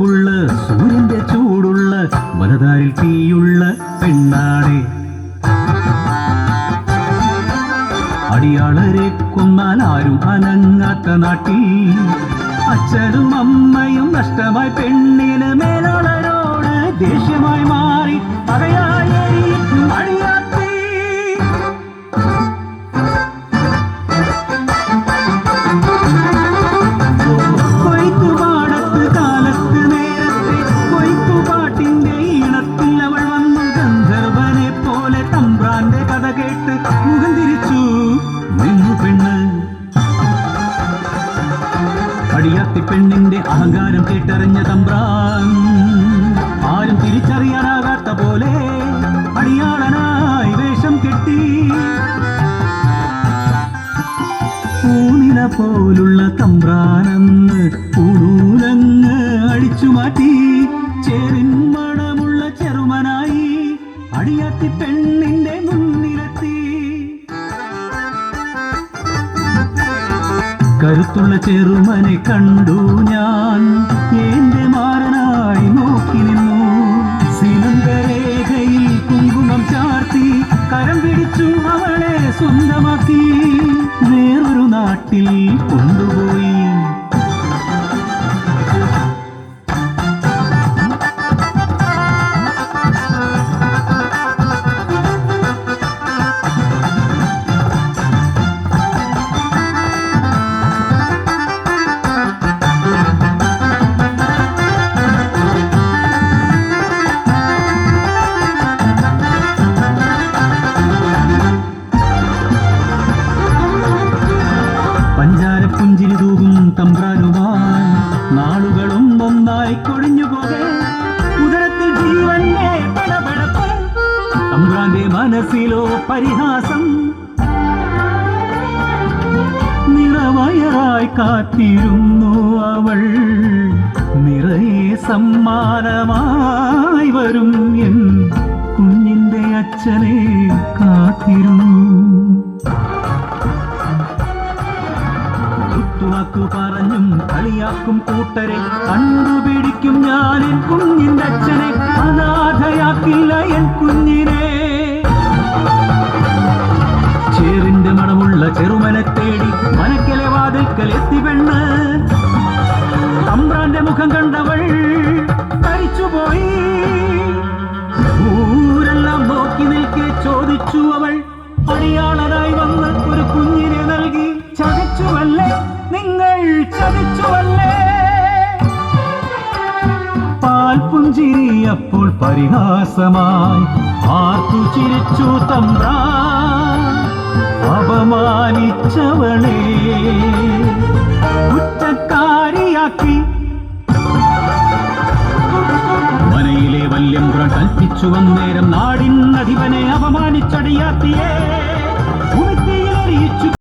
കറുപ്പുള്ള സൂര്യന്റെ ചൂടുള്ള വലതാരിൽ തീയുള്ള പെണ്ണാടെ. അടിയാളരെ കൊന്നാൽ ആരും അനങ്ങാത്ത നാട്ടിൽ അച്ഛനും അമ്മയും നഷ്ടമായി പെണ്ണിന് മേലാളരോട് ദേഷ്യമായി മാറി പകയായി അടിയാത്തി. കൊയ്ത്തുപാടത്ത് കാലത്ത് നേരത്തെ കൊയ്ത്തുപാട്ടിന്റെ ഈണത്തിൽ അവൾ വന്നു ഗന്ധർവനെ പോലെ തമ്പ്രാന്റെ കഥ കേട്ട് മുഖം തിരിച്ചു നിന്നു പെണ്ണ്. അടിയാത്തി പെണ്ണിന്റെ അഹങ്കാരം കേട്ടറിഞ്ഞ തമ്പ്രാൻ ആരും തിരിച്ചറിയാനാകാത്ത പോലെ അടിയാളനായി വേഷം കെട്ടി. പൂനില പോലുള്ള തമ്പ്രാനെന്ന് പൂണൂലങ്ങ് അടിച്ചു മാറ്റി ചേറിൻ മണമുള്ള ചെറുമനായി അടിയാത്തി പെണ്ണിന്റെ മുന്നിലെത്തി. കരുത്തുള്ള ചെറുമനെ കണ്ടു ഞാൻ എന്റെ മാരനായി നോക്കി നിന്നു. സിലന്തരേഖയിൽ കുങ്കുമം ചാർത്തി കരം പിടിച്ചു അവളെ സ്വന്തമാക്കി വേറൊരു നാട്ടിൽ കൊണ്ടുപോയി. പഞ്ചാരപ്പുഞ്ചിരി തൂകും തമ്പ്രാനുമായി നാളുകളും ഒന്നായി കൊഴിഞ്ഞു പോകെ ഉദരത്തിൽ ജീവന്റെ പടപടപ്പ്. തമ്പ്രാന്റെ മനസ്സിലോ പരിഹാസം. നിറവയറായി കാത്തിരുന്നു അവൾ നിറയെ സമ്മാനമായി വരും എൻ കുഞ്ഞിന്റെ അച്ഛനെ കാത്തിരുന്നു. വാക്കു പറഞ്ഞും കളിയാക്കും കൂട്ടരെ കണ്ടുപിടിക്കും ഞാൻ എൻ കുഞ്ഞിന്റെ അച്ഛനെ. അനാഥയാക്കില്ല എൻ കുഞ്ഞിനെ. ചേറിന്റെ മണമുള്ള ചെറുമനെ തേടി മനക്കലെ വാതിൽക്കൽ എത്തി പെണ്ണ്. തമ്പ്രാന്റെ മുഖം കണ്ടവൾ തരിച്ചുപോയി. ഊരെല്ലാം നോക്കി നിൽക്കെ ചോദിച്ചു അവൾ. അടിയാളനായി വന്ന് ഒരു കുഞ്ഞിനെ നൽകി. ചതിച്ചുവല്ലേ നിങ്ങൾ, ചതിച്ചുവല്ലേ. പാൽപുഞ്ചിരി അപ്പോൾ പരിഹാസമായി ആർത്തു ചിരിച്ചു തമ്പ്രാൻ. അപമാനിച്ചവളെ കുറ്റക്കാരിയാക്കി മനയിലെ വല്യംപുറം കൽപ്പിച്ചു വന്നേരം നാടിൻ അധിപനെ അപമാനിച്ചടിയാത്തിയേ.